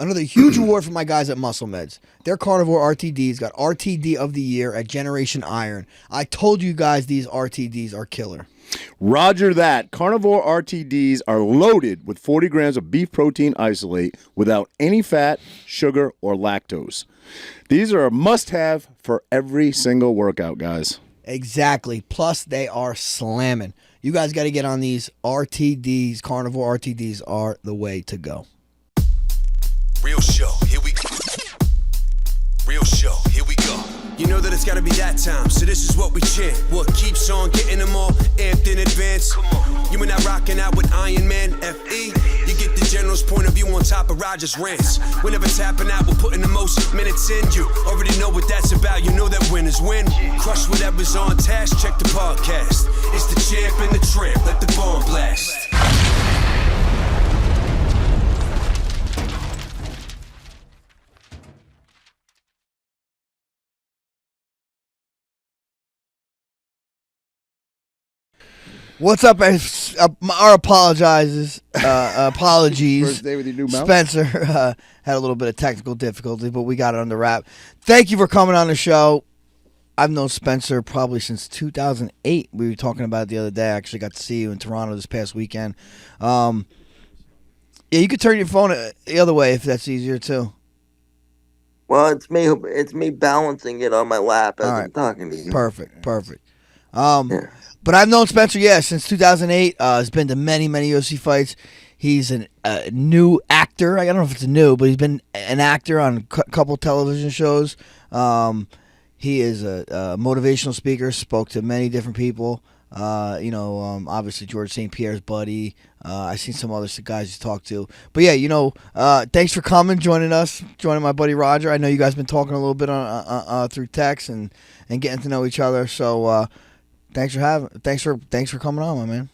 Another huge award for my guys at Muscle Meds. Their carnivore RTDs got RTD of the year at Generation Iron. I told you guys these RTDs are killer. Roger that. Carnivore RTDs are loaded with 40 grams of beef protein isolate without any fat, sugar, or lactose. These are a must-have for every single workout, guys. Exactly. Plus, they are slamming. You guys got to get on these RTDs. Carnivore RTDs are the way to go. Real show, here we go. Real show, here we go. You know that it's gotta be that time, so this is what we chant. What keeps on getting them all amped in advance? Come on. You and I rocking out with Iron Man, FE. You get the general's point of view on top of Roger's rants. We're never tapping out, we're putting the most minutes in. You already know what that's about, you know that winners win. Crush whatever's on task, check the podcast. It's the champ and the tramp, let the bomb blast. What's up? Our apologies. First day with your new mouth? Spencer had a little bit of technical difficulty, but we got it under wrap. Thank you for coming on the show. I've known Spencer probably since 2008. We were talking about it the other day. I actually got to see you in Toronto this past weekend. Yeah, you could turn your phone the other way if that's easier too. Well, it's me balancing it on my lap as I'm talking to you. Perfect. Yeah. But I've known Spencer, since 2008. He's been to many UFC fights. He's a new actor. I don't know if it's new, but he's been an actor on a couple television shows. He is a motivational speaker, spoke to many different people. Obviously George St. Pierre's buddy. I've seen some other guys he's talked to. But yeah, thanks for coming, joining my buddy Roger. I know you guys been talking a little bit on through text and getting to know each other. So thanks for coming on, my man.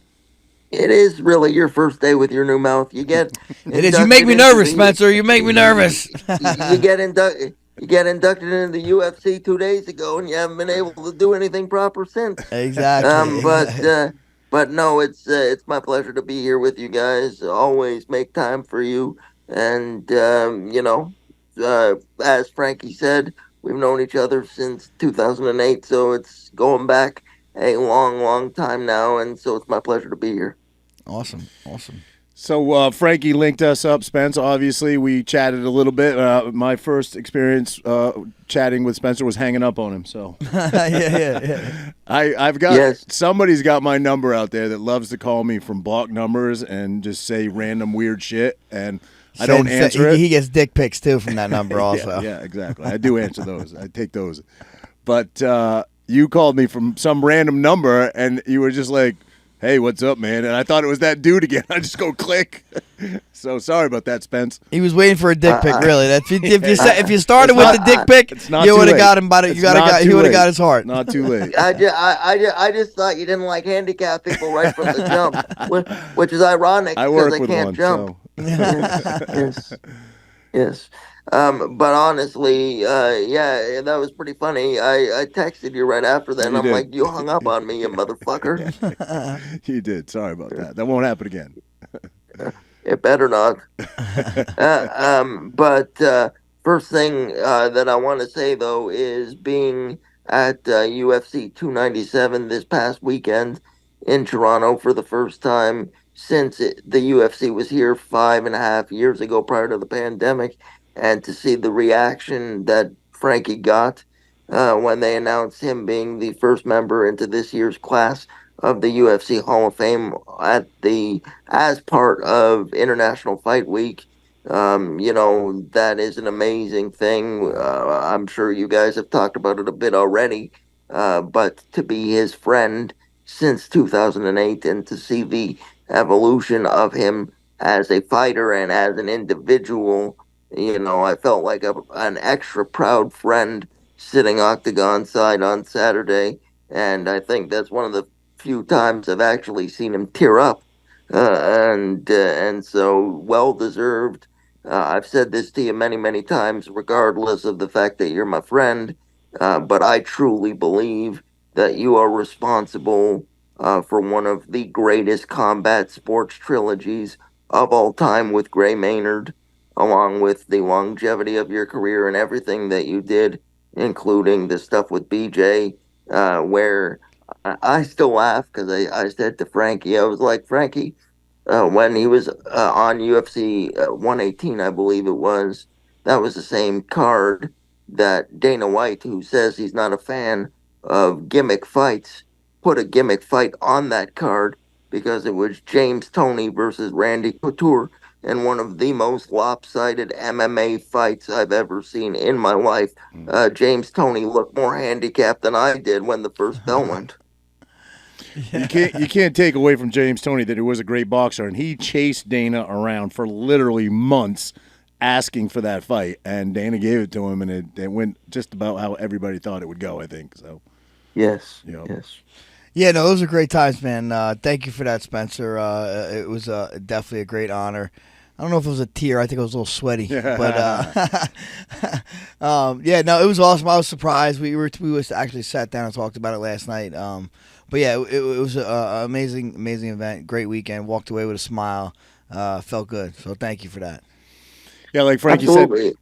It is really your first day with your new mouth. You get it is. You make me nervous, Spencer. You make me nervous. You get inducted into the UFC 2 days ago, and you haven't been able to do anything proper since. Exactly. But no, it's my pleasure to be here with you guys. Always make time for you, and as Frankie said, we've known each other since 2008, so it's going back a long, long time now, and so it's my pleasure to be here. Awesome. So Frankie linked us up, Spence. Obviously, we chatted a little bit. My first experience chatting with Spencer was hanging up on him. So yeah. I've got somebody's got my number out there that loves to call me from block numbers and just say random weird shit, and I don't answer it. He gets dick pics too from that number also. Yeah, exactly. I do answer those. I take those, but. You called me from some random number, and you were just like, hey, what's up, man? And I thought it was that dude again. I just go click. So sorry about that, Spence. He was waiting for a dick pic, really. If you started with the dick pic, you would have got him. He would have got his heart. Not too late. I just thought you didn't like handicapped people right from the jump, which is ironic because I can't jump. So. Yes. But honestly, that was pretty funny. I texted you right after that, and I'm like, you hung up on me, you motherfucker. You did. Sorry about that. That won't happen again. It better not. But first thing that I want to say, though, is being at UFC 297 this past weekend in Toronto for the first time since the UFC was here 5.5 years ago prior to the pandemic. And to see the reaction that Frankie got when they announced him being the first member into this year's class of the UFC Hall of Fame as part of International Fight Week, that is an amazing thing. I'm sure you guys have talked about it a bit already, but to be his friend since 2008 and to see the evolution of him as a fighter and as an individual. I felt like an extra proud friend sitting octagon side on Saturday, and I think that's one of the few times I've actually seen him tear up, and so well deserved. I've said this to you many, many times, regardless of the fact that you're my friend, but I truly believe that you are responsible for one of the greatest combat sports trilogies of all time with Gray Maynard. along with the longevity of your career and everything that you did, including the stuff with BJ, where I still laugh because I said to Frankie, I was like, Frankie, when he was on UFC 118, I believe it was, that was the same card that Dana White, who says he's not a fan of gimmick fights, put a gimmick fight on that card because it was James Toney versus Randy Couture in one of the most lopsided MMA fights I've ever seen in my life. James Toney looked more handicapped than I did when the first bell went. You can't take away from James Toney that he was a great boxer, and he chased Dana around for literally months asking for that fight, and Dana gave it to him, and it went just about how everybody thought it would go, I think. So, yes, you know. yes. Yeah, no, those are great times, man. Thank you for that, Spencer. It was definitely a great honor. I don't know if it was a tear. I think it was a little sweaty, but yeah, no, it was awesome. I was surprised. We actually sat down and talked about it last night. But yeah, it was an amazing event. Great weekend. Walked away with a smile. Felt good. So thank you for that. Yeah, like Frankie Absolutely. said.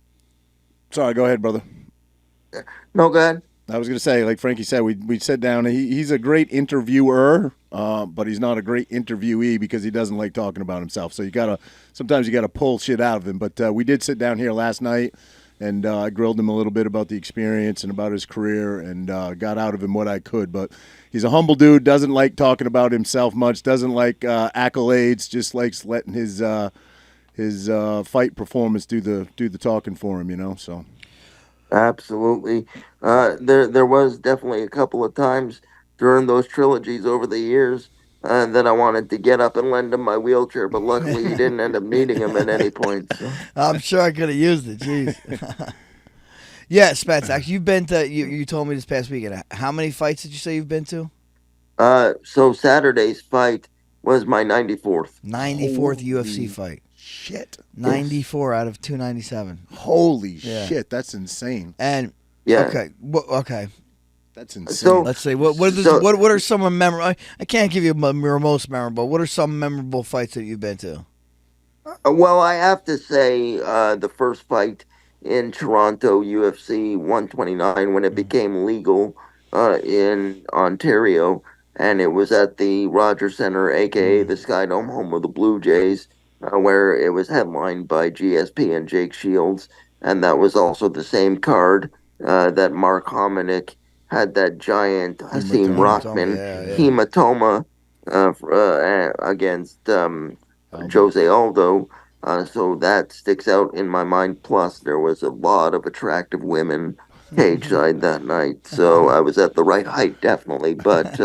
Sorry, go ahead, brother. No, go ahead. I was going to say, like Frankie said, we sat down. He's a great interviewer, but he's not a great interviewee because he doesn't like talking about himself. So sometimes you gotta pull shit out of him. But we did sit down here last night, and I grilled him a little bit about the experience and about his career, and got out of him what I could. But he's a humble dude, doesn't like talking about himself much, doesn't like accolades, just likes letting his fight performance do the talking for him, you know. So. Absolutely. There was definitely a couple of times during those trilogies over the years that I wanted to get up and lend him my wheelchair, but luckily he didn't end up needing him at any point. So. I'm sure I could have used it. Jeez. Yeah, Spence. Actually, you've been to. You told me this past weekend. How many fights did you say you've been to? So Saturday's fight was my 94th. 94th UFC fight. Shit. 94 out of 297. Holy shit, that's insane. And Yeah. okay, okay. That's insane. So- Let's see. What are some memorable? I can't give you your most memorable. What are some memorable fights that you've been to? Well, I have to say the first fight in Toronto, UFC 129, when it became legal in Ontario, and it was at the Rogers Center, aka the Skydome, home of the Blue Jays, where it was headlined by GSP and Jake Shields, and that was also the same card that Mark Hominick had that giant Hasim Rockman hematoma against Jose Aldo. So that sticks out in my mind. Plus, there was a lot of attractive women cage side that night. So I was at the right height, definitely. But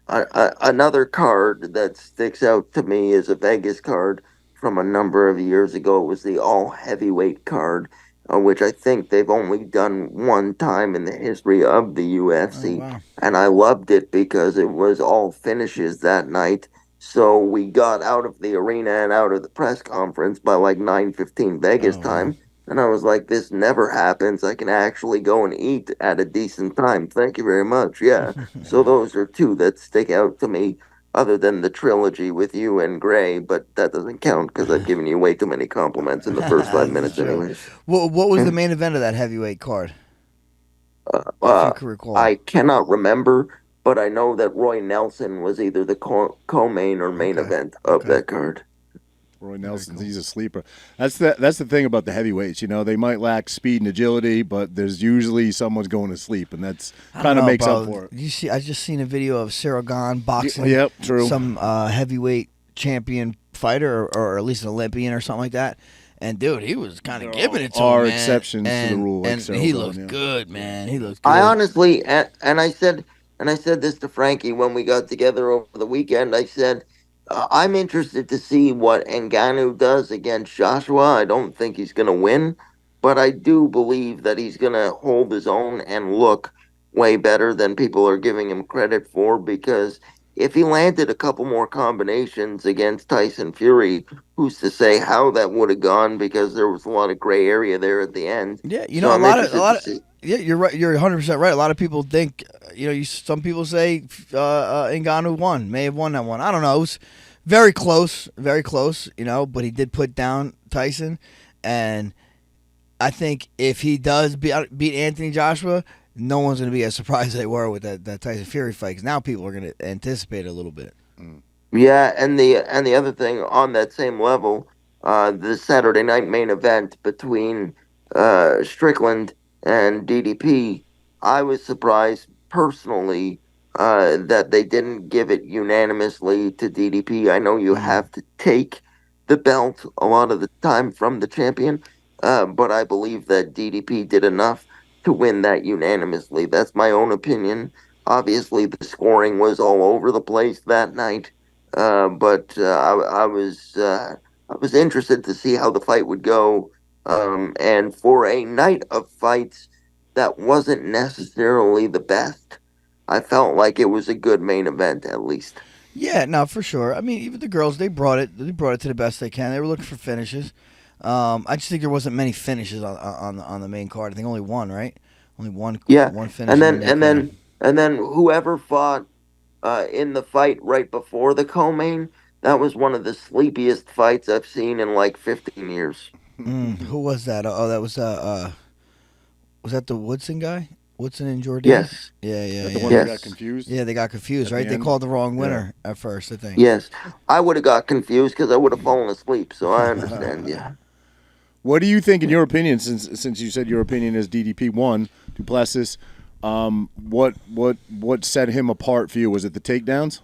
another card that sticks out to me is a Vegas card from a number of years ago. It was the all heavyweight card, which I think they've only done one time in the history of the UFC. Oh, wow. And I loved it because it was all finishes that night. So we got out of the arena and out of the press conference by like 9:15 Vegas time. And I was like, this never happens. I can actually go and eat at a decent time. Thank you very much. Yeah. So those are two that stick out to me, other than the trilogy with you and Gray, but that doesn't count because I've given you way too many compliments in the first 5 minutes anyways. What was the main event of that heavyweight card? If you can recall. I cannot remember, but I know that Roy Nelson was either the co-main or main event of that card. Roy Nelson, he's a sleeper. That's the thing about the heavyweights. You know, they might lack speed and agility, but there's usually someone's going to sleep, and that's kind of makes up for it. You see, I just seen a video of Sarah Gone boxing. Yep, true. Some heavyweight champion fighter, or at least an Olympian or something like that. And dude, he was kind of giving it to him, man. Exceptions to the rule, like and Sarah he Gone, looked good, man. He looked good. I honestly, and I said this to Frankie when we got together over the weekend. I said, I'm interested to see what Ngannou does against Joshua. I don't think he's going to win, but I do believe that he's going to hold his own and look way better than people are giving him credit for, because if he landed a couple more combinations against Tyson Fury, who's to say how that would have gone, because there was a lot of gray area there at the end. Yeah, you know, So a lot of yeah, you're right. You're 100% right. A lot of people think, some people say Ngannou may have won that one. I don't know. It was very close, but he did put down Tyson. And I think if he does beat Anthony Joshua, no one's going to be as surprised as they were with that Tyson Fury fight. Because now people are going to anticipate it a little bit. Yeah, and the other thing on that same level, the Saturday night main event between Strickland and DDP, I was surprised personally that they didn't give it unanimously to DDP. I know you have to take the belt a lot of the time from the champion, but I believe that DDP did enough to win that unanimously. That's my own opinion. Obviously, the scoring was all over the place that night. I was interested to see how the fight would go, and for a night of fights that wasn't necessarily the best, I felt like it was a good main event at least. Yeah, no, for sure. I mean, even the girls, they brought it. They brought it to the best they can. They were looking for finishes. I just think there wasn't many finishes on the main card. I think only one, right? Only Yeah, one finish and in the then main and card. then and then whoever fought in the fight right before the co-main, that was one of the sleepiest fights I've seen in like 15 years. Who was that? Oh, that was that the Woodson guy? Woodson and Jordan? Yes, Yeah, yeah, That the yeah. one that got yes. confused Yeah, they got confused, at the right? They end? called the wrong Yeah. winner at first, I think. Yes, I would have got confused because I would have fallen asleep. So I understand. Yeah, What do you think, in your opinion, since you said your opinion is DDP won, Duplessis, what set him apart for you? Was it the takedowns?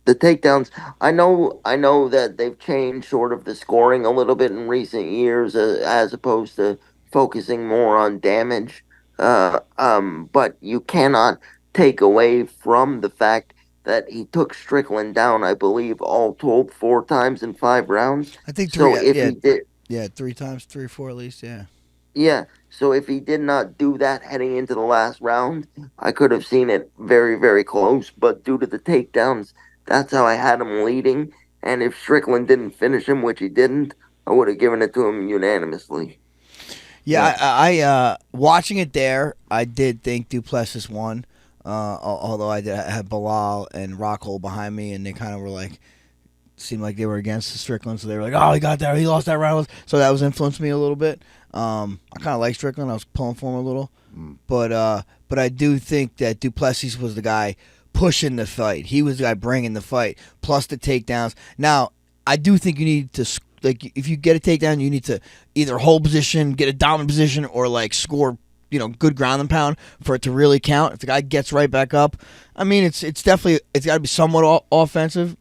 the takedowns. I know that they've changed sort of the scoring a little bit in recent years, as opposed to focusing more on damage. But you cannot take away from the fact that he took Strickland down. I believe all told 4 times in 5 rounds. I think three. So if Yeah, he did, yeah, 3 times, 3 or 4 at least. Yeah. Yeah, so if he did not do that heading into the last round, I could have seen it very, very close. But due to the takedowns, that's how I had him leading. And if Strickland didn't finish him, which he didn't, I would have given it to him unanimously. Yeah, I watching it there, I did think Duplessis won. Although I had Bilal and Rockhold behind me, and they kind of were like, seemed like they were against the Strickland, so they were like, "Oh, he got that, he lost that round." So that was influenced me a little bit. I kind of like Strickland. I was pulling for him a little, but I do think that Duplessis was the guy pushing the fight. He was the guy bringing the fight, plus the takedowns. Now, I do think you need to like if you get a takedown, you need to either hold position, get a dominant position, or like score. Good ground and pound for it to really count. If the guy gets right back up, I mean, it's definitely it's got to be somewhat offensive.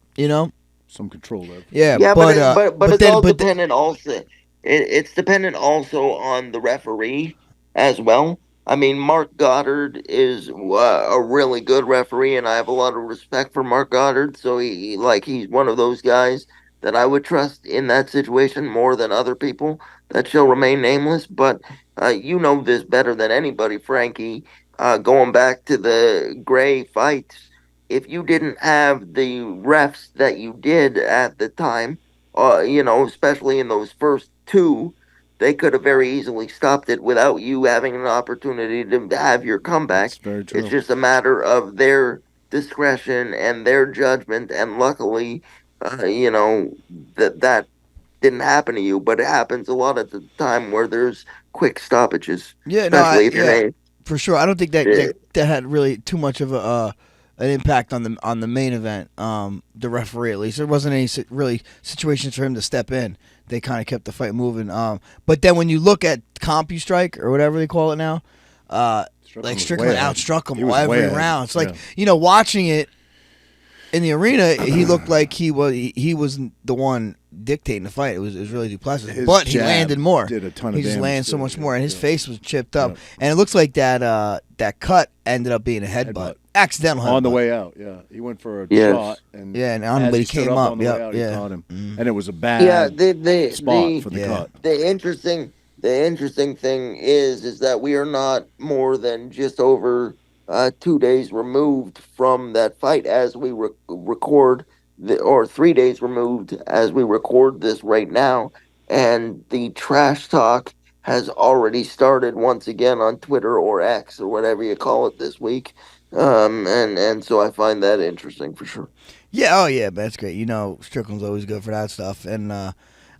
Some control there. Yeah, Yeah, but it's then all dependent also. It's dependent also on the referee as well. I mean, Mark Goddard is a really good referee, and I have a lot of respect for Mark Goddard. So he's one of those guys that I would trust in that situation more than other people that shall remain nameless. But you know this better than anybody, Frankie. Going back to the Gray fights, if you didn't have the refs that you did at the time, especially in those first two, they could have very easily stopped it without you having an opportunity to have your That's comeback. very It's true. just a matter of their discretion and their judgment, and luckily, that didn't happen to you, but it happens a lot of the time where there's quick stoppages, yeah, no, especially if your yeah, name. for sure. I don't think that Uh, had really too much of a an impact on the main event. The referee, at least, there wasn't any really situations for him to step in. They kind of kept the fight moving. But then when you look at CompuStrike or whatever they call it now, like was Strickland way ahead. outstruck He him was way every ahead. round. It's like Yeah. watching it in the arena, he looked like he wasn't the one dictating the fight. It was really Duplessis, His but he jab landed more. did a ton of He just damage landed so too, much yeah, more, and his yeah. face was chipped up. Yeah. And it looks like that cut ended up being a headbutt. Accidental On the headbutt. way out, yeah, he went for a Yes. shot, and Yeah, and as but he stood came up. on the Yep, way out, yeah. he caught him, Mhm. and it was a bad Yeah, spot for the Yeah. cut. the interesting thing is that we are not more than just over 2 days removed from that fight as we record or 3 days removed as we record this right now, and the trash talk has already started once again on Twitter or X or whatever you call it this week. And so I find that interesting for sure. Yeah, oh yeah, but that's great. Strickland's always good for that stuff, and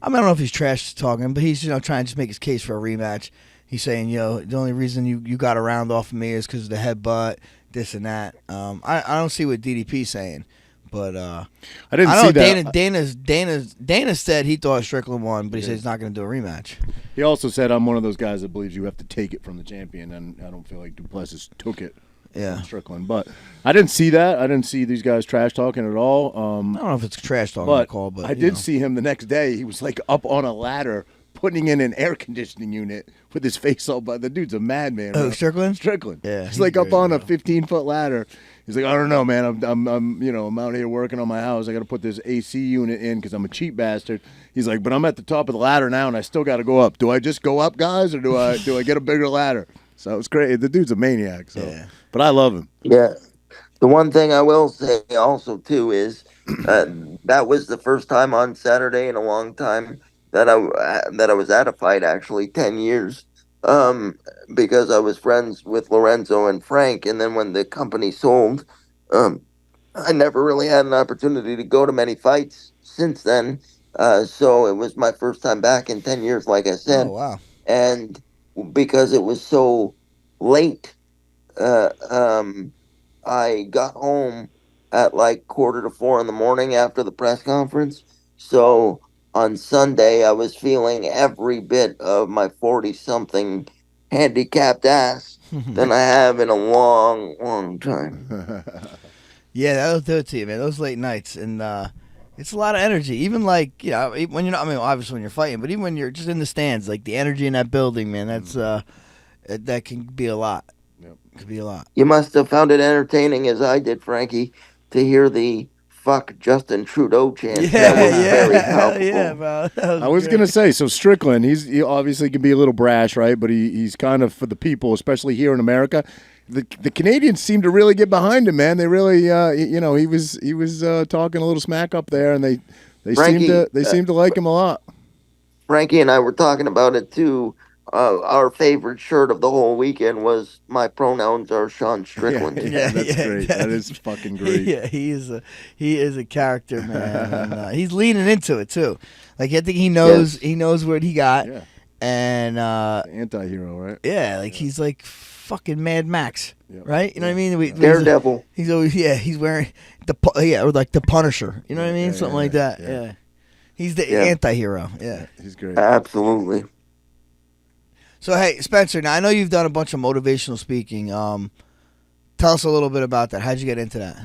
I don't know if he's trash talking, but he's trying to just make his case for a rematch. He's saying, the only reason you got around off of me is because of the headbutt, this and that. I don't see what DDP's saying, but I didn't I see know that. Dana said he thought Strickland won, but he said he's not going to do a rematch. He also said, I'm one of those guys that believes you have to take it from the champion, and I don't feel like Duplessis took it from Strickland. But I didn't see that. I didn't see these guys trash talking at all. I don't know if it's trash talking but I did see him the next day. He was like up on a ladder putting in an air conditioning unit with his face all but the dude's a madman. Oh, Strickland? Strickland. Yeah. He's like up on a 15-foot ladder. He's like, I don't know, man. I'm out here working on my house. I got to put this AC unit in because I'm a cheap bastard. He's like, but I'm at the top of the ladder now, and I still got to go up. Do I just go up, guys, or do I get a bigger ladder? So it's great. The dude's a maniac. So, but I love him. Yeah. The one thing I will say also too is that was the first time on Saturday in a long time that I was at a fight. Actually, 10 years, because I was friends with Lorenzo and Frank, and then when the company sold, I never really had an opportunity to go to many fights since then. So it was my first time back in 10 years, like I said. Oh, wow. And because it was so late, I got home at like 3:45 in the morning after the press conference. So on Sunday, I was feeling every bit of my 40-something handicapped ass than I have in a long, long time. Yeah, that'll do it to you, man. Those late nights, and it's a lot of energy. Even like when you're not, I mean, obviously when you're fighting, but even when you're just in the stands, like the energy in that building, man, that's that can be a lot. Yep. It could be a lot. You must have found it entertaining, as I did, Frankie, to hear the "fuck Justin Trudeau" chant. That was very palpable. Yeah, bro. I was going to say, so Strickland, he obviously can be a little brash, right? But he's kind of for the people, especially here in America. The Canadians seem to really get behind him, man. They really, he was talking a little smack up there, and they Frankie, seem to like him a lot. Frankie and I were talking about it too. Our favorite shirt of the whole weekend was "My pronouns are Sean Strickland." Yeah, that's great. That is fucking great. Yeah, he is a character, man. And, he's leaning into it too. Like I think he knows what he got. Yeah. And anti-hero, right? Yeah, like he's like fucking Mad Max, right? You know what I mean? Daredevil. He's always he's wearing or like the Punisher. You know what I mean? Something like that. Yeah. He's the anti-hero. Yeah. He's great. Absolutely. So hey, Spencer, now I know you've done a bunch of motivational speaking. Tell us a little bit about that. How'd you get into that?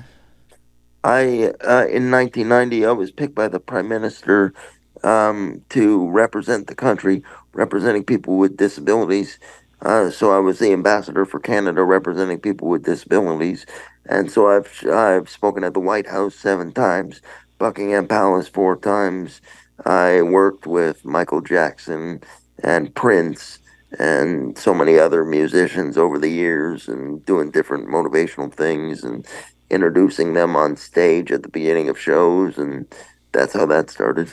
In 1990, I was picked by the Prime Minister to represent the country, representing people with disabilities. So I was the ambassador for Canada representing people with disabilities. And so I've spoken at the White House 7 times, Buckingham Palace 4 times. I worked with Michael Jackson and Prince and so many other musicians over the years, and doing different motivational things and introducing them on stage at the beginning of shows, and that's how that started.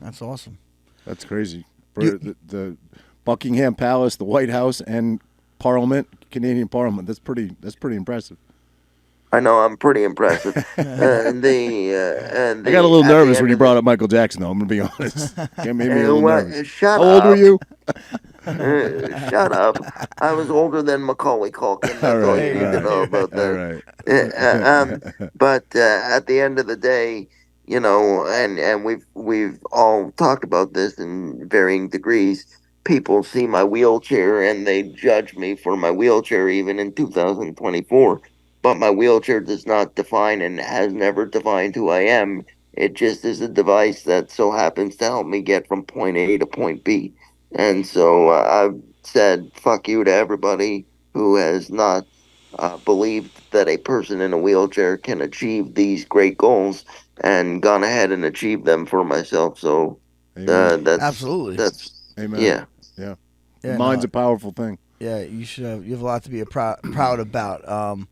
That's awesome. That's crazy. The Buckingham Palace, the White House, and Parliament, Canadian Parliament. That's pretty impressive. I know, I'm pretty impressive. I got a little nervous when you brought up Michael Jackson, though. I'm gonna be honest. It made me a little nervous. Shut How old were you? Shut up. I was older than Macaulay Culkin. That's all you need to know about that. But at the end of the day, and we've all talked about this in varying degrees. People see my wheelchair and they judge me for my wheelchair, even in 2024. But my wheelchair does not define and has never defined who I am. It just is a device that so happens to help me get from point A to point B. And so I've said fuck you to everybody who has not believed that a person in a wheelchair can achieve these great goals, and gone ahead and achieved them for myself. So that's absolutely. Amen. Yeah. Mind's a powerful thing. Yeah, you have a lot to be proud about.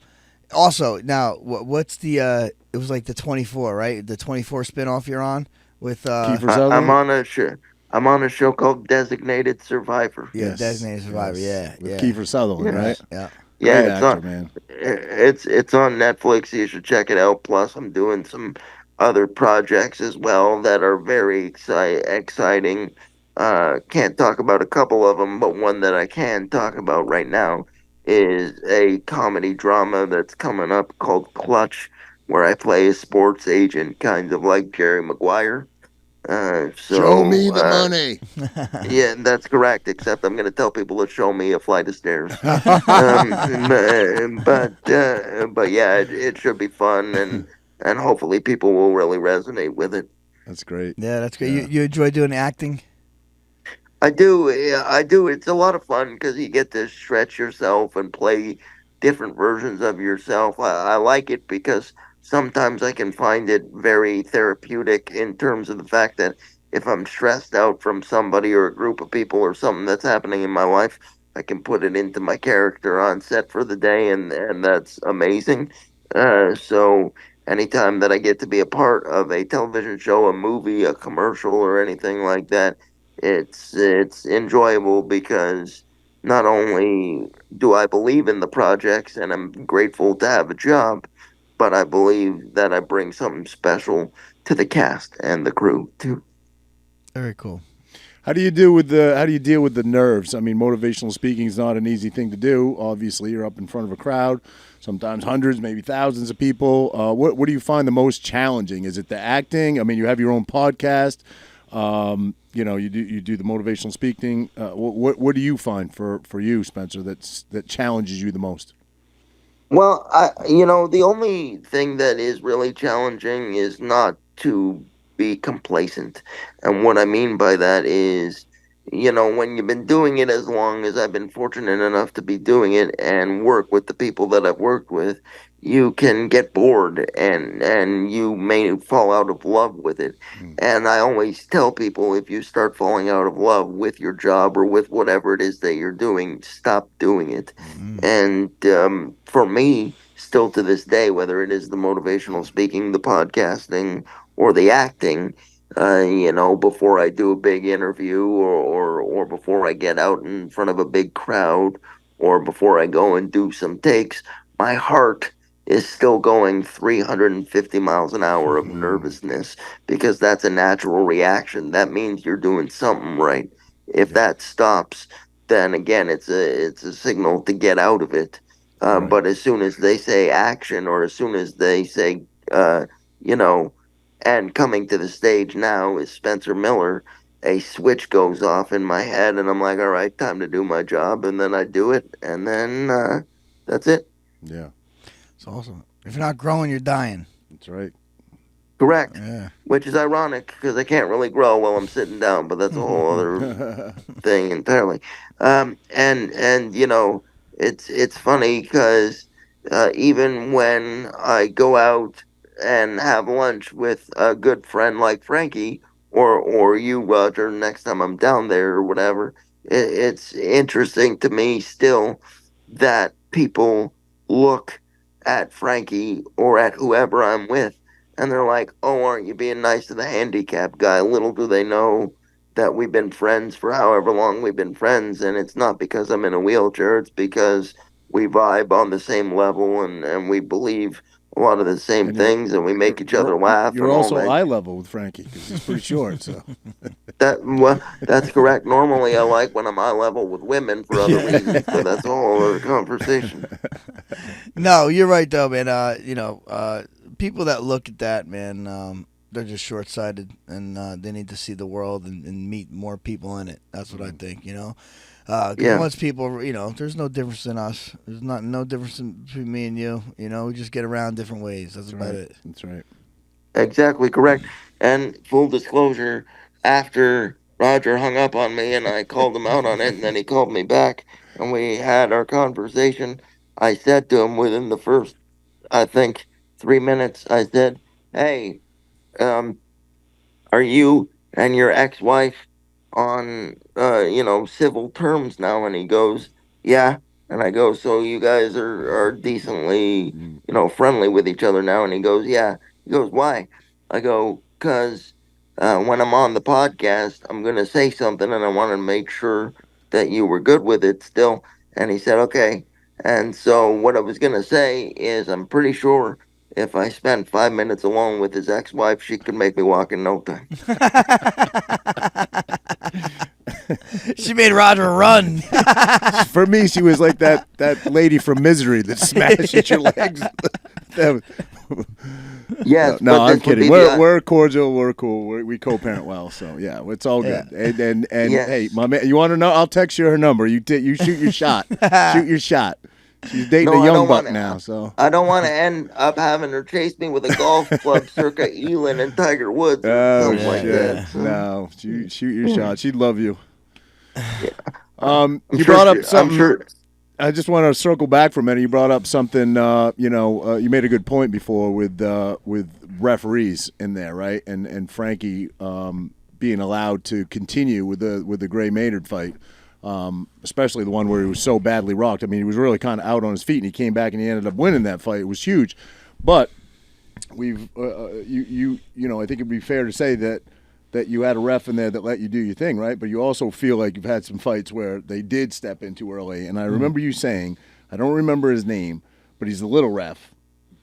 Also, now what's the? It was like the 24, right? The 24 spinoff you're on with. I'm on a show called Designated Survivor. Yeah, yes. Designated Survivor. Yes. With Kiefer Sutherland, right? Yeah. Yeah, it's on Netflix. You should check it out. Plus, I'm doing some other projects as well that are very exciting. Can't talk about a couple of them, but one that I can talk about right now is a comedy drama that's coming up called Clutch, where I play a sports agent, kind of like Jerry Maguire. Uh, Show me so, the uh, money. yeah, that's correct. Except I'm going to tell people to show me a flight of stairs. But yeah, it should be fun, and hopefully people will really resonate with it. That's great. Yeah, that's great. Yeah. You enjoy doing acting? I do, yeah, I do. It's a lot of fun because you get to stretch yourself and play different versions of yourself. I like it because sometimes I can find it very therapeutic in terms of the fact that if I'm stressed out from somebody or a group of people or something that's happening in my life, I can put it into my character on set for the day, and that's amazing. So anytime that I get to be a part of a television show, a movie, a commercial, or anything like that, it's enjoyable because not only do I believe in the projects and I'm grateful to have a job, but I believe that I bring something special to the cast and the crew too. Very cool. How do you deal with the nerves? I mean, motivational speaking is not an easy thing to do. Obviously, you're up in front of a crowd, sometimes hundreds, maybe thousands of people. What do you find the most challenging? Is it the acting? I mean, you have your own podcast. You do the motivational speaking. What do you find for you, Spencer, that challenges you the most? Well, the only thing that is really challenging is not to be complacent. And what I mean by that is, when you've been doing it as long as I've been fortunate enough to be doing it and work with the people that I've worked with, you can get bored and you may fall out of love with it. Mm. And I always tell people if you start falling out of love with your job or with whatever it is that you're doing, stop doing it. Mm. And for me, still to this day, whether it is the motivational speaking, the podcasting, or the acting, before I do a big interview or before I get out in front of a big crowd or before I go and do some takes, my heart is still going 350 miles an hour of nervousness because that's a natural reaction. That means you're doing something right. If Yeah. that stops, then again, it's a signal to get out of it. Right. But as soon as they say action, or as soon as they say, uh, you know, and coming to the stage now is Spencer Miller, a switch goes off in my head, and I'm like, all right, time to do my job, and then I do it, and then that's it. Yeah. It's awesome. If you're not growing, you're dying. That's right. Correct. Yeah. Which is ironic because I can't really grow while I'm sitting down, but that's a whole other thing entirely. And it's funny because even when I go out and have lunch with a good friend like Frankie or you, Roger, next time I'm down there or whatever, it's interesting to me still that people look at Frankie or at whoever I'm with and they're like, "Oh, aren't you being nice to the handicapped guy?" Little do they know that we've been friends for however long we've been friends, and it's not because I'm in a wheelchair. It's because we vibe on the same level and we believe a lot of the same And you're things, and we you're make each other laugh you're and all also that. eye level with Frankie because he's pretty short. So That's correct. Normally, I like when I'm eye level with women for other reasons, but that's a whole other conversation. No, you're right though, man. People that look at that, man, they're just short sighted, and they need to see the world and meet more people in it. That's what I think. Because Yeah, once people, there's no difference in us. There's no difference between me and you. We just get around different ways. That's about it. That's right. exactly correct. And full disclosure, after Roger hung up on me and I called him out on it, and then he called me back and we had our conversation, I said to him within the first, I think, 3 minutes, I said, "Hey, um, are you and your ex-wife on civil terms now?" And he goes, "Yeah." And I go, "So you guys are decently, Mm. friendly with each other now?" And he goes, "Yeah." He goes, "Why?" I go, "Cuz when I'm on the podcast, I'm going to say something and I want to make sure that you were good with it still." And he said, "Okay." And so what I was going to say is I'm pretty sure if I spent 5 minutes alone with his ex-wife, she could make me walk in no time. She made Roger run. For me, she was like that lady from Misery that smashes your legs. Yes, No, but I'm this would kidding. be We're cordial. We're cool. We co-parent well, so yeah, it's all good. And Yes. hey, my man, you want to know? I'll text you her number. You shoot your shot. Shoot your shot. She's dating No, a I young don't buck wanna now, so. I don't want to end up having her chase me with a golf club circa Elin and Tiger Woods or Oh something like shit! that. So, No, shoot your shot. She'd love you. I'm You sure brought up I'm something. sure. I just want to circle back for a minute. You brought up something. You made a good point before with referees in there, right? And Frankie being allowed to continue with the Gray Maynard fight, especially the one where he was so badly rocked. I mean, he was really kind of out on his feet, and he came back and he ended up winning that fight. It was huge, but we've I think it'd be fair to say that you had a ref in there that let you do your thing, right? But you also feel like you've had some fights where they did step in too early. And I remember you saying, I don't remember his name, but he's the little ref.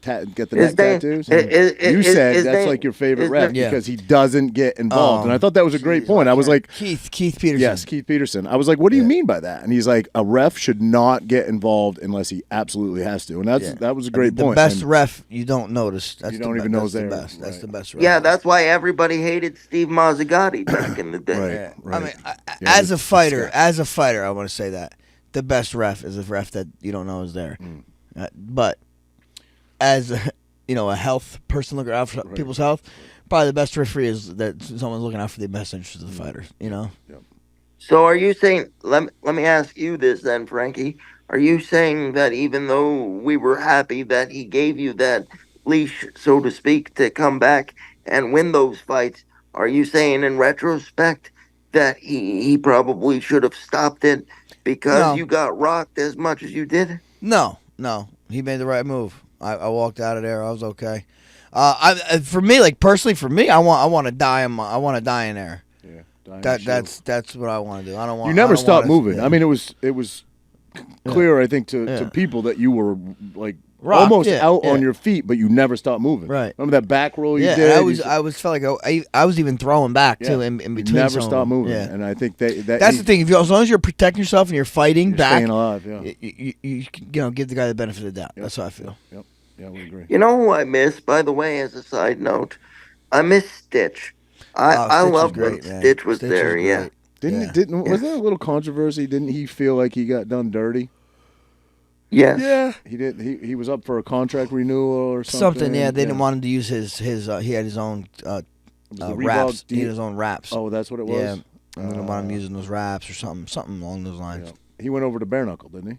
Get the neck tattoos. You said that's like your favorite ref because he doesn't get involved. And I thought that was a great point. I was like, Keith Peterson. Yes, Keith Peterson. I was like, what do you mean by that? And he's like, a ref should not get involved unless he absolutely has to. And that was a great point. The best ref you don't notice. That's you don't even know is there. Best. That's the best ref. Yeah, that's why everybody hated Steve Mazzagatti back in the day. Right. I mean, as a fighter, I want to say that the best ref is a ref that you don't know is there. But as a health person looking out for people's health, probably the best referee is that someone's looking out for the best interests of the fighters. Yep. So are you saying? Let me ask you this then, Frankie. Are you saying that even though we were happy that he gave you that leash, so to speak, to come back and win those fights, are you saying in retrospect that he probably should have stopped it because you got rocked as much as you did? No, he made the right move. I walked out of there. I was okay. Personally, for me, I want to die. I want to die in there. Yeah, that's what I want to do. I don't want. You never stopped moving. Yeah. I mean, it was clear, I think, to people that you were like Rocked, almost out on your feet, but you never stopped moving. Right. Remember that back roll you did? Yeah, I felt like I was even throwing back too in between. You never stopped moving. Yeah. And I think that's the thing. As long as you're protecting yourself and you're fighting back, staying alive. Yeah. You give the guy the benefit of the doubt. That's how I feel. Yep. Yeah, we agree. You know who I miss, by the way, as a side note? I miss Stitch. I Stitch loved was when great, man. Stitch was Stitch there, was yeah. great. Wasn't there a little controversy? Didn't he feel like he got done dirty? Yes. Yeah. He did. He was up for a contract renewal or something. Yeah, they didn't want him to use his he had his own raps. He had his own raps. Oh, that's what it was? Yeah. They didn't want him using those raps or something along those lines. Yeah. He went over to bare knuckle, didn't he?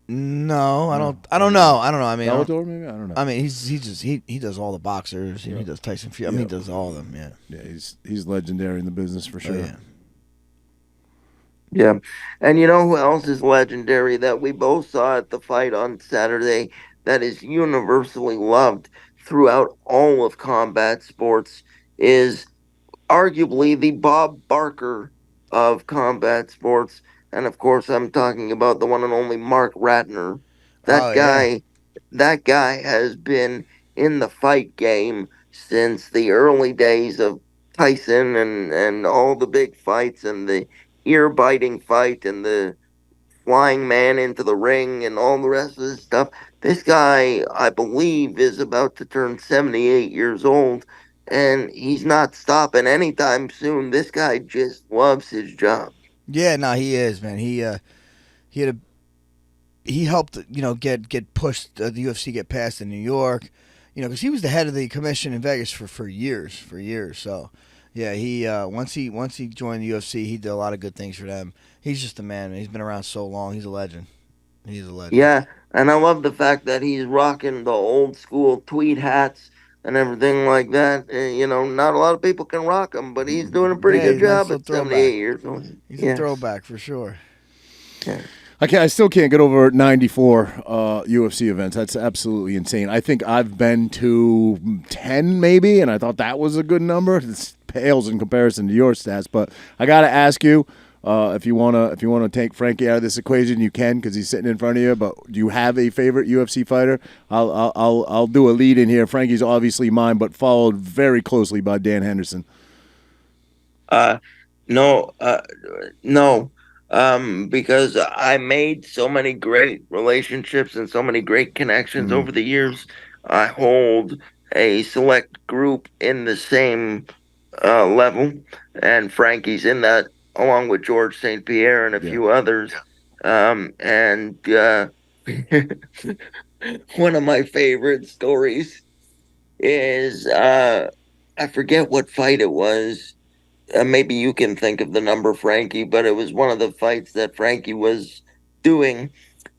No, I don't know. I mean, Bellator, maybe? I don't know. I mean, he does all the boxers. He does Tyson Fury. I mean, he does all of them. Yeah. Yeah, he's legendary in the business for sure. Oh, yeah. Yeah. And you know who else is legendary that we both saw at the fight on Saturday that is universally loved throughout all of combat sports is arguably the Bob Barker of combat sports. And of course, I'm talking about the one and only Mark Ratner. That guy has been in the fight game since the early days of Tyson and all the big fights and the ear-biting fight and the flying man into the ring and all the rest of this stuff. This guy, I believe, is about to turn 78 years old, and he's not stopping anytime soon. This guy just loves his job. Yeah, no, he is, man. He helped, get pushed the UFC get passed in New York, because he was the head of the commission in Vegas for years. So, yeah, he once he joined the UFC, he did a lot of good things for them. He's just a man. He's been around so long. He's a legend. Yeah, and I love the fact that he's rocking the old school tweed hats and everything like that. Not a lot of people can rock them, but he's doing a pretty good job at 78 years old. He's a throwback for sure. Yeah. I still can't get over 94 UFC events. That's absolutely insane. I think I've been to 10 maybe, and I thought that was a good number. It pales in comparison to your stats, but I got to ask you, If you wanna take Frankie out of this equation, you can because he's sitting in front of you. But do you have a favorite UFC fighter? I'll do a lead in here. Frankie's obviously mine, but followed very closely by Dan Henderson. No, no, because I made so many great relationships and so many great connections over the years. I hold a select group in the same level, and Frankie's in that, along with George St. Pierre and a Yeah. few others. And one of my favorite stories is I forget what fight it was. Maybe you can think of the number, Frankie, but it was one of the fights that Frankie was doing,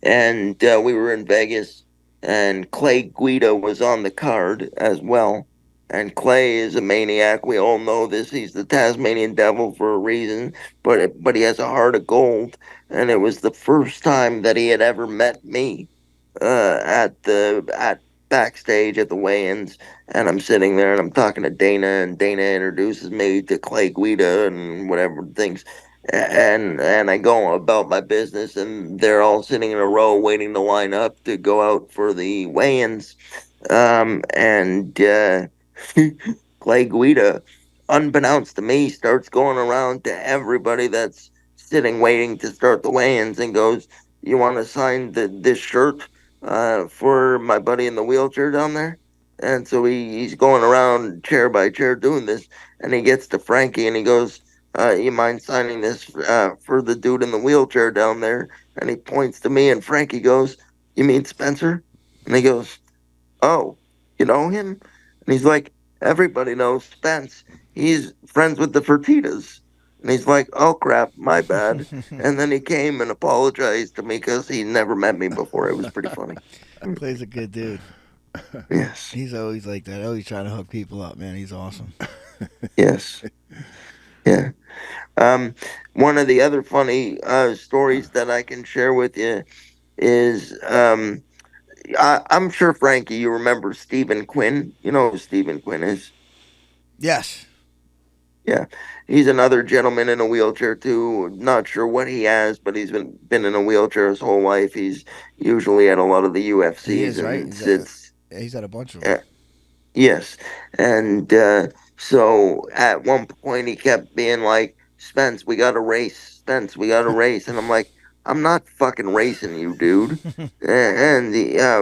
and we were in Vegas, and Clay Guida was on the card as well. And Clay is a maniac. We all know this. He's the Tasmanian Devil for a reason, but he has a heart of gold. And it was the first time that he had ever met me at backstage at the weigh-ins, and I'm sitting there and I'm talking to Dana, and Dana introduces me to Clay Guida and whatever things, and I go about my business, and they're all sitting in a row waiting to line up to go out for the weigh-ins, and Clay Guida, unbeknownst to me, starts going around to everybody that's sitting waiting to start the weigh-ins and goes, "You want to sign this shirt for my buddy in the wheelchair down there?" And so he's going around chair by chair doing this, and he gets to Frankie and he goes, "You mind signing this for the dude in the wheelchair down there?" And he points to me, and Frankie goes, "You mean Spencer?" And he goes, "Oh, you know him?" And he's like, "Everybody knows Spence. He's friends with the Fertitas." And he's like, "Oh crap, my bad." And then he came and apologized to me because he never met me before. It was pretty funny. Clay's a good dude. Yes, He's always like that. Always trying to hook people up, man. He's awesome. yes, yeah. One of the other funny stories that I can share with you is I'm sure, Frankie, you remember Stephen Quinn. You know who Stephen Quinn is? Yes. Yeah, he's another gentleman in a wheelchair too. Not sure what he has, but he's been in a wheelchair his whole life. He's usually at a lot of the He UFCs is, right? and sits. He's had a bunch of them. uh, Yes, and so at one point he kept being like, "Spence, we got to race. Spence, we got to race," and I'm like, "I'm not fucking racing you, dude."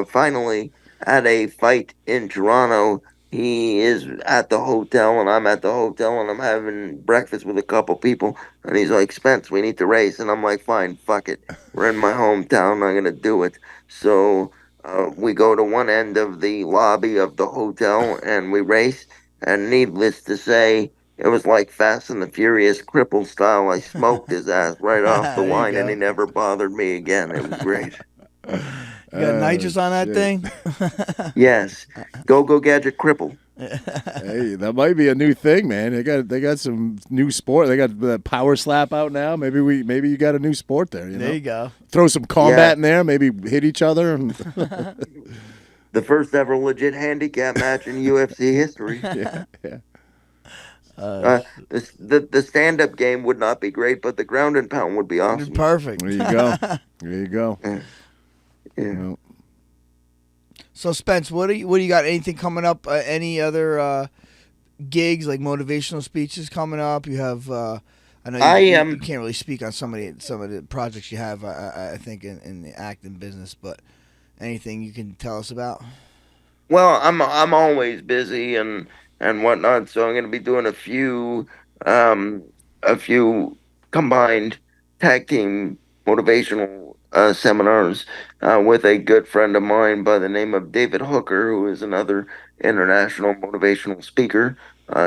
Finally, at a fight in Toronto, he is at the hotel, and I'm at the hotel, and I'm having breakfast with a couple people, and he's like, "Spence, we need to race," and I'm like, "Fine, fuck it. We're in my hometown. I'm gonna do it." So we go to one end of the lobby of the hotel and we race. And needless to say, it was like Fast and the Furious cripple style. I smoked his ass right off the There you line, and go. he never bothered me again. It was great. You got nitrous on that shit. thing? Yes, go gadget cripple. Hey, that might be a new thing, man. They got some new sport. They got the power slap out now. Maybe you got a new sport there. You know? There you go. Throw some combat in there. Maybe hit each other. And The first ever legit handicap match in UFC history. yeah. The stand up game would not be great, but the ground and pound would be awesome. Perfect. There you go. There you go. Yeah. Well, So Spence, what do you got? Anything coming up? Any other gigs like motivational speeches coming up? You have. I know you can't really speak on some of the projects you have. I think in the acting business, but anything you can tell us about? Well, I'm always busy and whatnot, so I'm going to be doing a few combined tag team motivational seminars with a good friend of mine by the name of David Hooker, who is another international motivational speaker.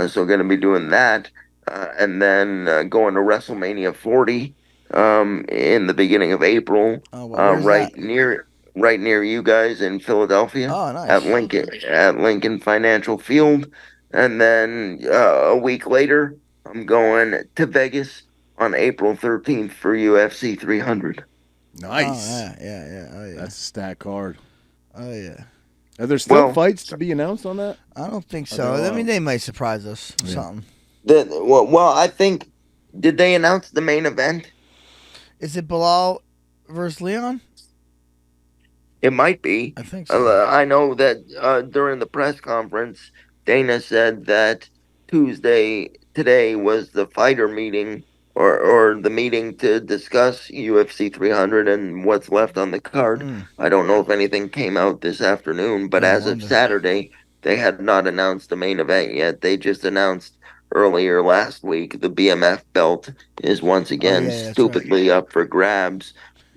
So going to be doing that, and then going to WrestleMania 40 in the beginning of April, Oh, well, where's that? Right near you guys in Philadelphia Oh, nice. at Lincoln Financial Field, and then a week later I'm going to Vegas on April 13th for UFC 300. nice. Oh, yeah. Oh, yeah. That's a stat card. Oh, yeah. Are there still Well, fights to be announced on that? I don't think so. Okay, I mean, they might surprise us with Yeah. something. well, I think Did they announce the main event? Is it Bilal versus Leon? It might be. I think so. I know that during the press conference, Dana said that today was the fighter meeting or the meeting to discuss UFC 300 and what's left on the card. Mm, I don't know if anything came out this afternoon, but no as of wonder. Saturday, they had not announced the main event yet. They just announced earlier last week the BMF belt is once Oh again yeah, that's right. stupidly up for grabs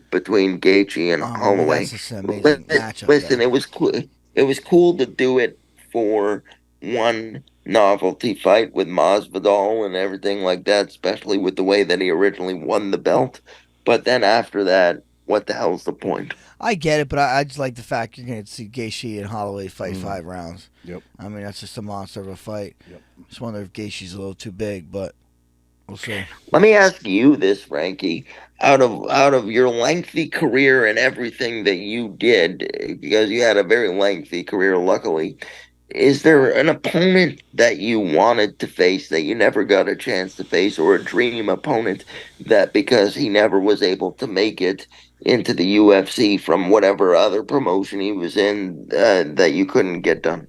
between Gaethje and Oh man, that's Holloway. just an amazing matchup Listen, though. it was cool. It was cool to do it for one novelty fight with Masvidal and everything like that, especially with the way that he originally won the belt. But then after that, what the hell's the point? I get it, but I just like the fact you're going to see Gaethje and Holloway fight Mm. 5 rounds. Yep. I mean, that's just a monster of a fight. Yep. Just wonder if Gaethje's a little too big, but we'll see. Let me ask you this, Frankie. Out of your lengthy career and everything that you did, because you had a very lengthy career, luckily, is there an opponent that you wanted to face that you never got a chance to face, or a dream opponent that because he never was able to make it into the UFC from whatever other promotion he was in, that you couldn't get done?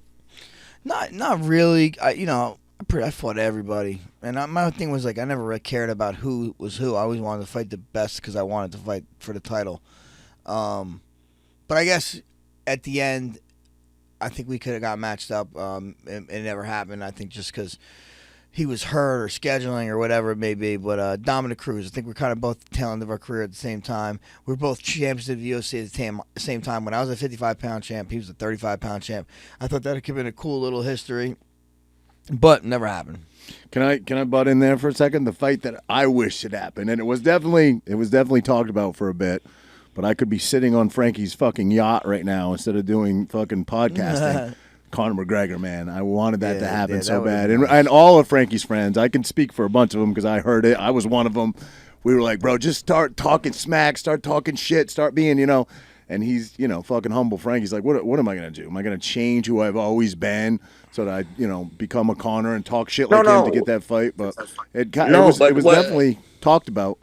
Not really. I fought everybody, and my thing was like I never really cared about who was who. I always wanted to fight the best because I wanted to fight for the title. But I guess at the end, I think we could have got matched up. It never happened. I think just because he was hurt or scheduling or whatever it may be. But Dominic Cruz, I think we're kind of both the tail end of our career at the same time. We were both champions of the UFC at the same time. When I was a 55-pound champ, he was a 35-pound champ. I thought that could have been a cool little history, but never happened. Can I butt in there for a second? The fight that I wish had happened, and it was definitely talked about for a bit, but I could be sitting on Frankie's fucking yacht right now instead of doing fucking podcasting. Conor McGregor, man, I wanted that to happen so bad, and all of Frankie's friends. I can speak for a bunch of them because I heard it. I was one of them. We were like, bro, just start talking smack, start talking shit, start being, And he's, fucking humble Frankie's like, what am I gonna do? Am I gonna change who I've always been so that I, become a Conor and talk shit like him to get that fight? But it was definitely talked about.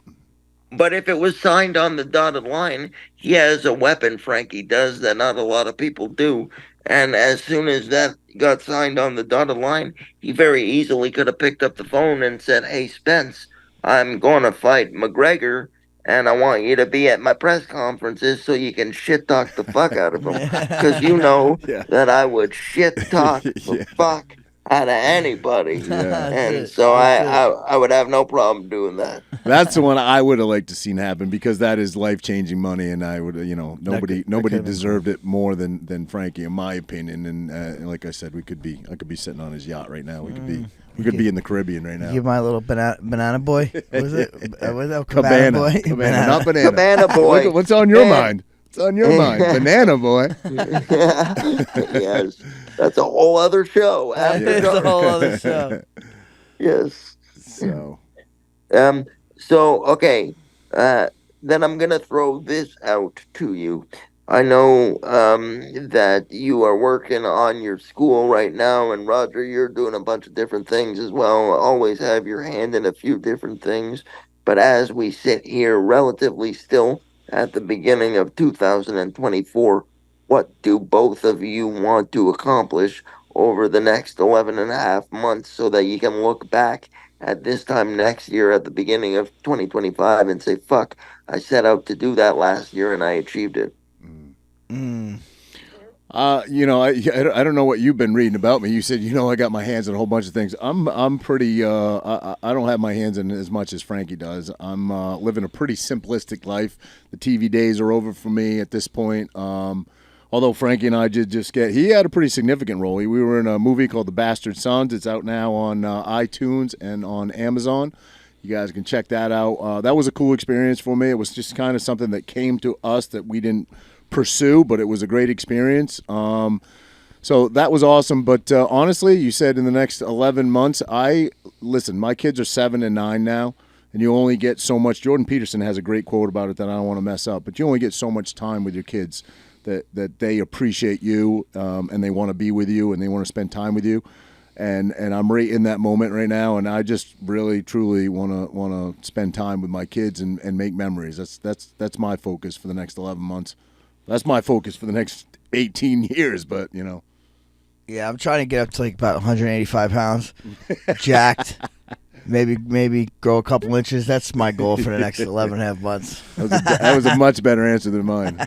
But if it was signed on the dotted line, he has a weapon, Frankie does, that not a lot of people do. And as soon as that got signed on the dotted line, he very easily could have picked up the phone and said, "Hey, Spence, I'm going to fight McGregor, and I want you to be at my press conferences so you can shit talk the fuck out of him. Because you know Yeah. that I would shit talk the fuck out of anybody." Yeah. And so I would have no problem doing that. That's the one I would have liked to seen happen because that is life-changing money, and I would, nobody deserved it more than Frankie, in my opinion. And like I said, I could be sitting on his yacht right now. We could be in the Caribbean right now. Give my little banana boy. What was it? Was that Cabana boy? Cabana, not banana. Cabana boy. What's on your mind? What's on your mind? Banana boy. Yes, that's a whole other show. It's a whole other show. Yes. So. So okay. Then I'm gonna throw this out to you. I know that you are working on your school right now, and Roger, you're doing a bunch of different things as well. Always have your hand in a few different things. But as we sit here relatively still at the beginning of 2024, what do both of you want to accomplish over the next 11 and a half months so that you can look back at this time next year at the beginning of 2025 and say, fuck, I set out to do that last year and I achieved it? I don't know what you've been reading about me. You said, I got my hands in a whole bunch of things. I'm pretty, I don't have my hands in as much as Frankie does. I'm living a pretty simplistic life. The TV days are over for me at this point. Although Frankie and I did just he had a pretty significant role. We were in a movie called The Bastard Sons. It's out now on iTunes and on Amazon. You guys can check that out. That was a cool experience for me. It was just kind of something that came to us that we didn't pursue, but it was a great experience. So that was awesome. But honestly, you said in the next 11 months, my kids are 7 and 9 now, and you only get so much. Jordan Peterson has a great quote about it that I don't want to mess up, but you only get so much time with your kids that they appreciate you and they want to be with you and they want to spend time with you. and I'm right in that moment right now, and I just really truly want to spend time with my kids and make memories. That's my focus for the next 11 months. That's my focus for the next 18 years. But Yeah, I'm trying to get up to like about 185 pounds, jacked. Maybe grow a couple inches. That's my goal for the next 11 and a half months. That was a much better answer than mine.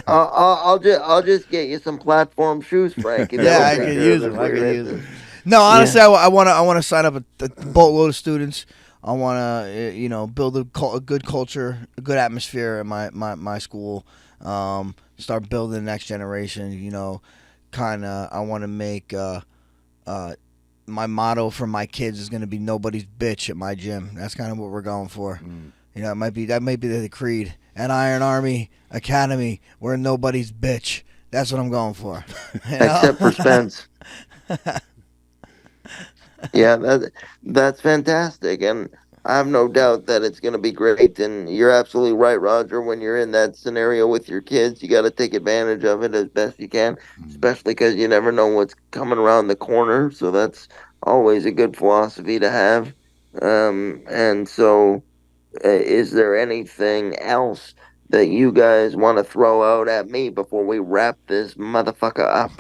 I'll just get you some platform shoes, Frankie. Yeah, I could use them. No, honestly, I want to sign up a boatload of students. I want to build a good culture, a good atmosphere in my school. Start building the next generation. I want to make my motto for my kids is going to be nobody's bitch at my gym. That's kind of what we're going for. That might be the creed. At Iron Army Academy, we're nobody's bitch. That's what I'm going for. Except for Spence. Yeah, that's fantastic, and I have no doubt that it's going to be great. And you're absolutely right, Roger. When you're in that scenario with your kids, you got to take advantage of it as best you can, especially because you never know what's coming around the corner. So that's always a good philosophy to have. And so, is there anything else that you guys want to throw out at me before we wrap this motherfucker up?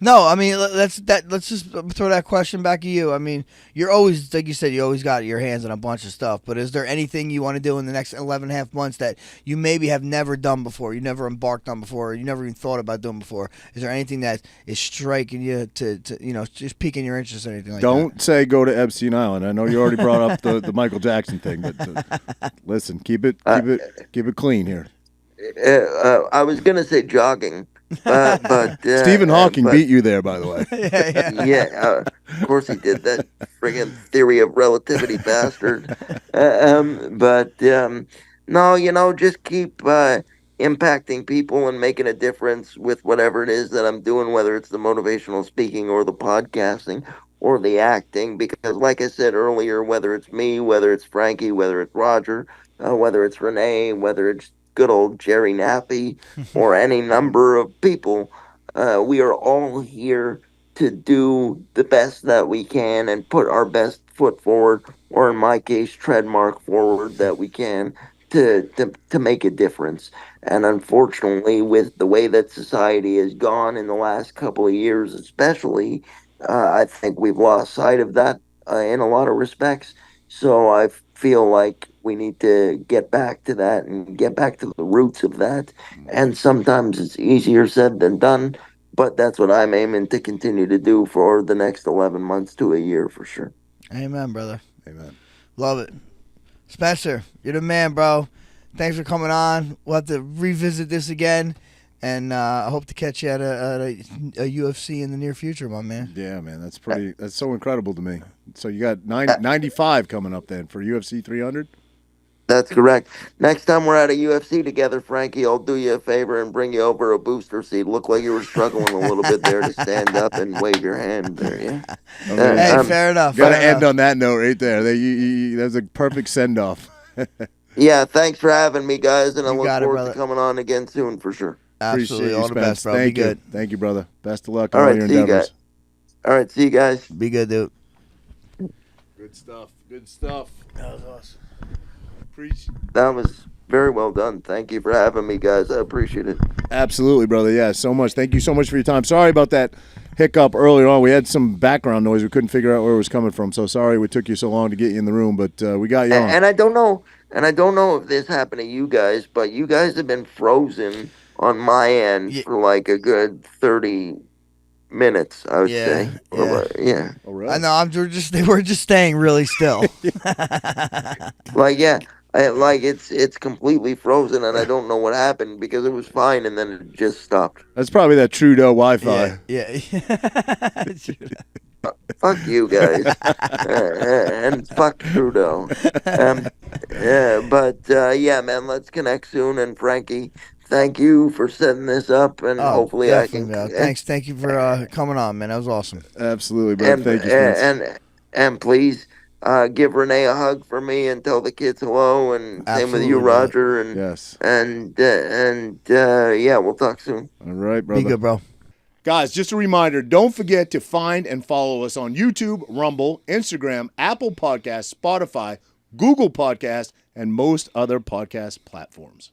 No, I mean let's just throw that question back at you. I mean, you're always, like you said, you always got your hands on a bunch of stuff. But is there anything you want to do in the next 11 and a half months that you maybe have never done before, you never embarked on before, or you never even thought about doing before? Is there anything that is striking you to just piquing your interest or anything like that? Don't say go to Epstein Island. I know you already brought up the Michael Jackson thing, but listen, keep it clean here. I was gonna say jogging, but Stephen Hawking beat you there, by the way. Yeah, of course he did. That friggin' theory of relativity bastard. No, just keep impacting people and making a difference with whatever it is that I'm doing, whether it's the motivational speaking or the podcasting or the acting. Because, like I said earlier, whether it's me, whether it's Frankie, whether it's Roger, whether it's Renee, whether it's good old Jerry Nappy, or any number of people, we are all here to do the best that we can and put our best foot forward, or in my case, trademark forward that we can to make a difference. And unfortunately, with the way that society has gone in the last couple of years, especially, I think we've lost sight of that in a lot of respects. So I feel like we need to get back to that and get back to the roots of that. And sometimes it's easier said than done, but that's what I'm aiming to continue to do for the next 11 months to a year for sure. Amen, brother. Amen. Love it. Spencer, you're the man, bro. Thanks for coming on. We'll have to revisit this again. And I hope to catch you at a UFC in the near future, my man. Yeah, man, that's so incredible to me. So you got 95 coming up then for UFC 300? That's correct. Next time we're at a UFC together, Frankie, I'll do you a favor and bring you over a booster seat. Look like you were struggling a little bit there to stand up and wave your hand there, yeah? Hey, fair enough. Got to end on that note right there. That's a perfect send-off. Yeah, thanks for having me, guys, and I look forward to coming on again soon for sure. Absolutely. Appreciate all you, the best, bro. Thank Be you. good. Thank you, brother. Best of luck All on all right, your see you endeavors. guys. All right, see you guys. Be good, dude. Good stuff. Good stuff. That was awesome. That was very well done. Thank you for having me, guys. I appreciate it. Absolutely, brother. Yeah, so much. Thank you so much for your time. Sorry about that hiccup earlier on. We had some background noise. We couldn't figure out where it was coming from. So sorry we took you so long to get you in the room, but we got you on. And I don't know if this happened to you guys, but you guys have been frozen on my end for like a good 30 minutes, I would say. Yeah. Oh, really? I know. We're just staying really still. It's completely frozen, and I don't know what happened because it was fine, and then it just stopped. That's probably that Trudeau Wi-Fi. Yeah. Fuck you guys, and fuck Trudeau. Yeah, man, let's connect soon. And Frankie, thank you for setting this up, and hopefully I can. Thank you for coming on, man. That was awesome. Absolutely, bro. Thank you, Spence. And please. Give Renee a hug for me and tell the kids hello, and same with you, Roger. And yes. And yeah, we'll talk soon. All right, brother. Be good, bro. Guys, just a reminder, don't forget to find and follow us on YouTube, Rumble, Instagram, Apple Podcasts, Spotify, Google Podcasts, and most other podcast platforms.